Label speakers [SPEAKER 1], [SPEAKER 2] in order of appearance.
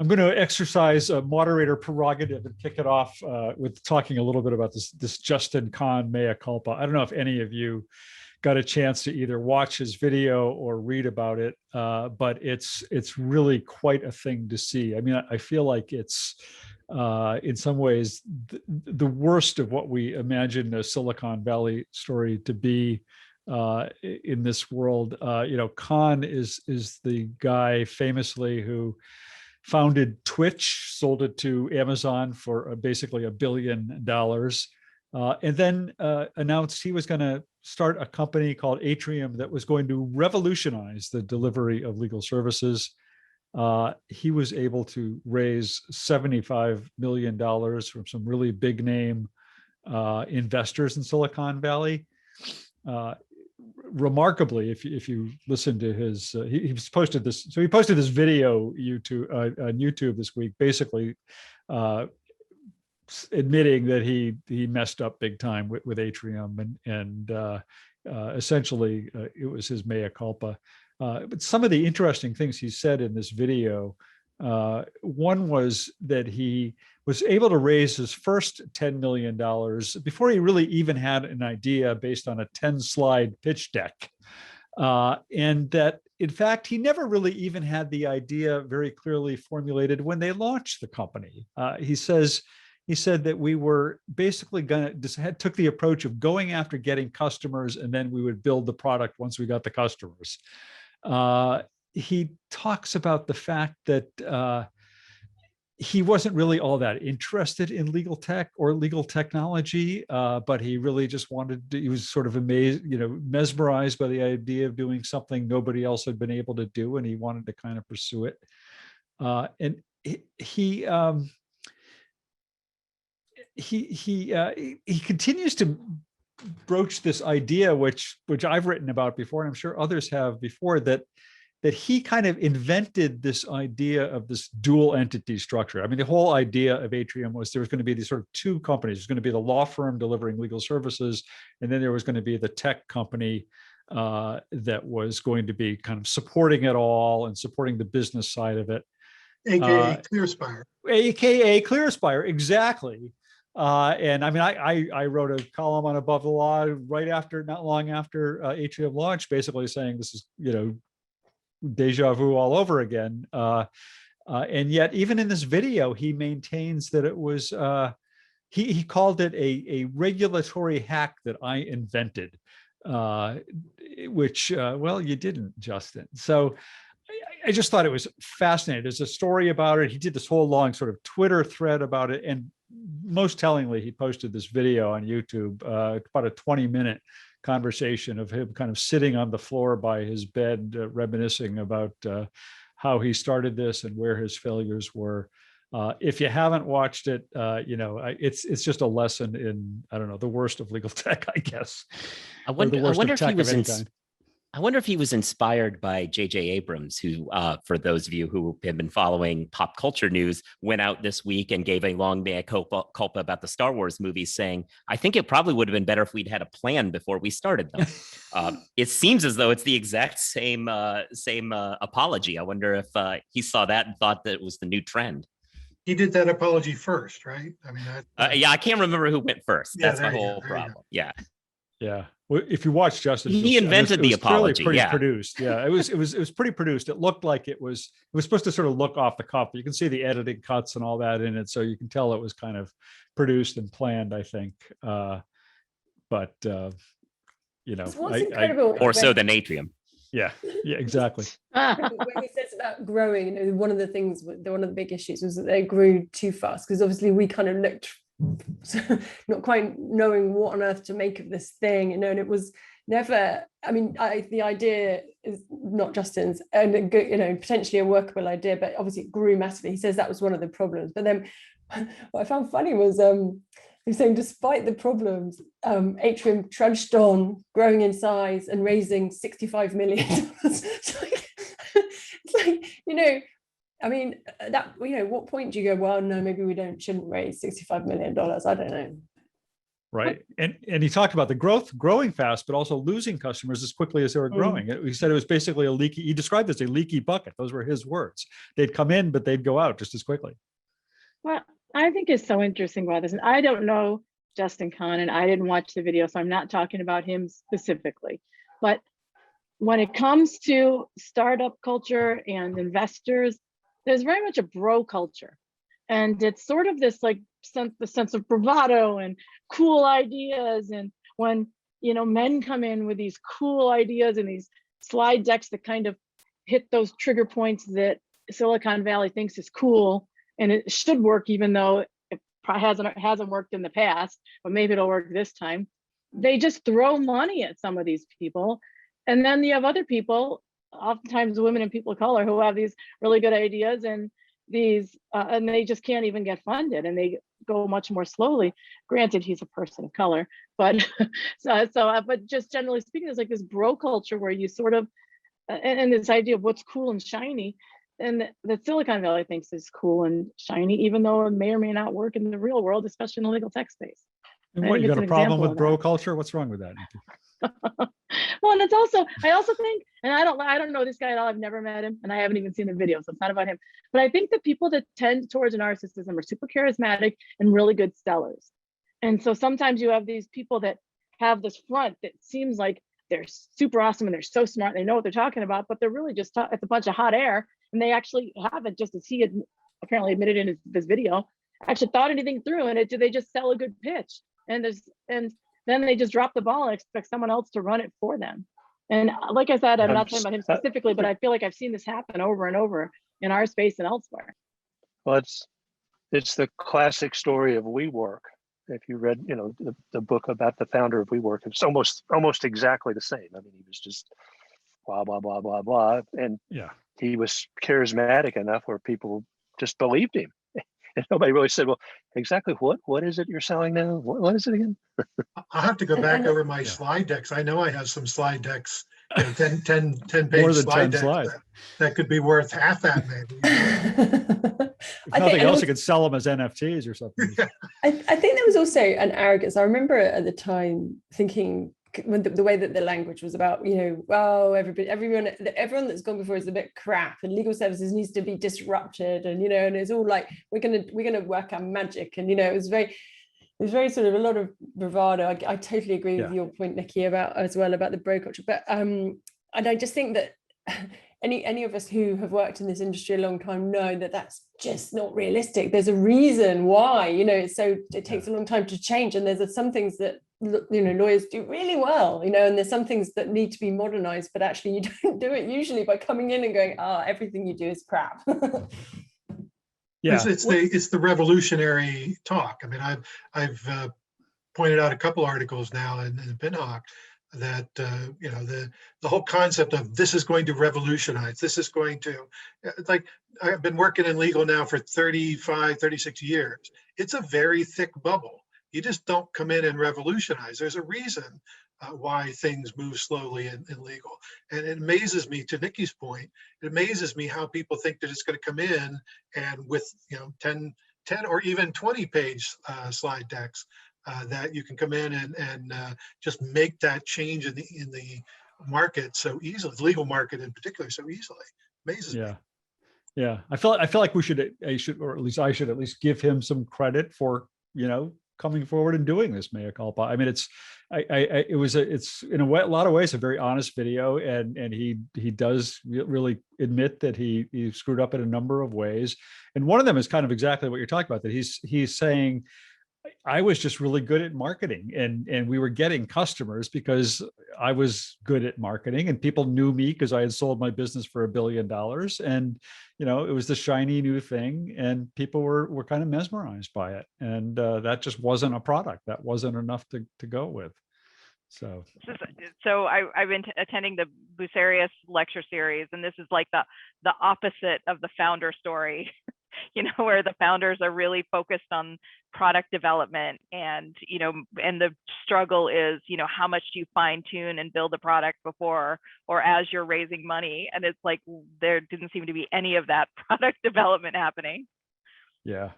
[SPEAKER 1] I'm going to exercise a moderator prerogative and kick it off with talking a little bit about this Justin Kan mea culpa. I don't know if any of you got a chance to either watch his video or read about it, but it's really quite a thing to see. I mean, I feel like it's in some ways the worst of what we imagine a Silicon Valley story to be in this world. Kan is the guy famously who founded Twitch, sold it to Amazon for basically $1 billion, and then announced he was going to start a company called Atrium that was going to revolutionize the delivery of legal services. He was able to raise $75 million from some really big name investors in Silicon Valley. Remarkably, if you listen to his, he's posted this. So he posted this video on YouTube this week, basically admitting that he messed up big time with Atrium, and essentially it was his mea culpa. But some of the interesting things he said in this video, one was that he was able to raise his first $10 million before he really even had an idea based on a 10-slide pitch deck. And that, in fact, he never really even had the idea very clearly formulated when they launched the company. He said that we were basically took the approach of going after getting customers, and then we would build the product once we got the customers. He talks about the fact that he wasn't really all that interested in legal tech or legal technology, but he really just he was sort of amazed, mesmerized by the idea of doing something nobody else had been able to do, and he wanted to kind of pursue it. And he continues to broach this idea, which I've written about before, and I'm sure others have before, that he kind of invented this idea of this dual entity structure. I mean, the whole idea of Atrium was there was going to be these sort of two companies. There's going to be the law firm delivering legal services, and then there was going to be the tech company that was going to be kind of supporting it all and supporting the business side of it.
[SPEAKER 2] AKA ClearSpire.
[SPEAKER 1] AKA ClearSpire, exactly. And I mean, I wrote a column on Above the Law not long after Atrium launched, basically saying this is, deja vu all over again. And yet, even in this video, he maintains that it was, he called it a regulatory hack that I invented, which, well, you didn't, Justin. So I just thought it was fascinating. There's a story about it. He did this whole long sort of Twitter thread about it. And most tellingly, he posted this video on YouTube, about a 20-minute conversation of him kind of sitting on the floor by his bed, reminiscing about how he started this and where his failures were. If you haven't watched it, it's just a lesson in, I don't know, the worst of legal tech, I guess.
[SPEAKER 3] I wonder if he was inspired by J.J. Abrams, who, for those of you who have been following pop culture news, went out this week and gave a long mea culpa about the Star Wars movies, saying, I think it probably would have been better if we'd had a plan before we started them. It seems as though it's the exact same apology. I wonder if he saw that and thought that it was the new trend.
[SPEAKER 2] He did that apology first, right? I mean,
[SPEAKER 3] yeah, I can't remember who went first. That's my whole problem. Yeah.
[SPEAKER 1] Yeah. Well, if you watch Justin,
[SPEAKER 3] he invented the apology.
[SPEAKER 1] Pretty produced. Yeah, it was pretty produced. It looked like it was supposed to sort of look off the cuff. You can see the editing cuts and all that in it, so you can tell it was kind of produced and planned, I think. But
[SPEAKER 3] more so than Atrium.
[SPEAKER 1] Yeah, exactly.
[SPEAKER 4] When he says about growing, one of the big issues was that they grew too fast, because obviously we kind of looked not quite knowing what on earth to make of this thing, and it was never, I mean, the idea is not Justin's, and potentially a workable idea, but obviously it grew massively. He says that was one of the problems. But then what I found funny was he was saying, despite the problems, Atrium trudged on, growing in size and raising $65 million. It's like, I mean, that, what point do you go, well, no, maybe we shouldn't raise $65 million? I don't know.
[SPEAKER 1] Right. And he talked about the growing fast, but also losing customers as quickly as they were growing. He said it was basically he described it as a leaky bucket. Those were his words. They'd come in, but they'd go out just as quickly.
[SPEAKER 5] What I think is so interesting about this, and I don't know Justin Kahn, and I didn't watch the video, so I'm not talking about him specifically. But when it comes to startup culture and investors, there's very much a bro culture. And it's sort of this like the sense of bravado and cool ideas. And when, men come in with these cool ideas and these slide decks that kind of hit those trigger points that Silicon Valley thinks is cool, and it should work, even though it probably hasn't worked in the past, but maybe it'll work this time. They just throw money at some of these people. And then you have other people, oftentimes women and people of color, who have these really good ideas and and they just can't even get funded, and they go much more slowly. Granted, he's a person of color, but but just generally speaking, it's like this bro culture where you sort of, and this idea of what's cool and shiny, and that Silicon Valley thinks is cool and shiny, even though it may or may not work in the real world, especially in the legal tech space.
[SPEAKER 1] And what, you got a problem with bro culture? What's wrong with that, Nikki?
[SPEAKER 5] Well, and it's also, I also think, and I don't know this guy at all. I've never met him, and I haven't even seen the video, so it's not about him. But I think that people that tend towards narcissism are super charismatic and really good sellers. And so sometimes you have these people that have this front that seems like they're super awesome and they're so smart, they know what they're talking about, but they're really just, it's a bunch of hot air, and they actually haven't, just as he had apparently admitted in this video, actually thought anything through, and they just sell a good pitch. And then they just drop the ball and expect someone else to run it for them. And like I said, I'm not talking about him specifically, but I feel like I've seen this happen over and over in our space and elsewhere.
[SPEAKER 6] Well, it's the classic story of WeWork. If you read, the book about the founder of WeWork, it's almost exactly the same. I mean, he was just blah, blah, blah, blah, blah. And he was charismatic enough where people just believed him. And nobody really said, well, exactly what is it you're selling now? What is it again?
[SPEAKER 2] I'll have to go back over my slide decks. I know I have some slide decks, 10 page
[SPEAKER 1] More than
[SPEAKER 2] slide
[SPEAKER 1] 10
[SPEAKER 2] decks
[SPEAKER 1] slides.
[SPEAKER 2] that could be worth half that maybe.
[SPEAKER 1] If nothing else, you could sell them as NFTs or something.
[SPEAKER 4] I think there was also an arrogance. I remember at the time thinking, when the way that the language was about, everyone that's gone before is a bit crap, and legal services needs to be disrupted, and and it's all like we're gonna work our magic, and it was very sort of a lot of bravado. I totally agree with your point, Nikki, about the bro culture, but and I just think that any of us who have worked in this industry a long time know that that's just not realistic. There's a reason why it takes a long time to change, and there's some things that lawyers do really well, and there's some things that need to be modernized, but actually you don't do it usually by coming in and going, everything you do is crap.
[SPEAKER 2] It's the revolutionary talk. I mean, I've pointed out a couple articles now in Pinhawk that the whole concept of this is going to revolutionize, this is going to, like, I've been working in legal now for 36 years. It's a very thick bubble. You just don't come in and revolutionize. There's a reason why things move slowly in legal. And it amazes me, to Nikki's point, it amazes me how people think they're just going to come in and with 10 or even 20 page slide decks that you can come in and just make that change in the market so easily, the legal market in particular, so easily. Amazes me.
[SPEAKER 1] Yeah. I feel like I should, or at least I should at least give him some credit for, coming forward and doing this mea culpa. I mean, it's in a lot of ways a very honest video, and he does really admit that he screwed up in a number of ways, and one of them is kind of exactly what you're talking about, that he's saying, I was just really good at marketing, and we were getting customers because I was good at marketing, and people knew me because I had sold my business for $1 billion, and it was the shiny new thing, and people were kind of mesmerized by it, and that just wasn't a product. That wasn't enough to go with. So
[SPEAKER 7] I've been attending the Bucerius lecture series, and this is like the opposite of the founder story. Where the founders are really focused on product development, and and the struggle is, how much do you fine tune and build a product before or as you're raising money? And it's like there didn't seem to be any of that product development happening.
[SPEAKER 1] Yeah,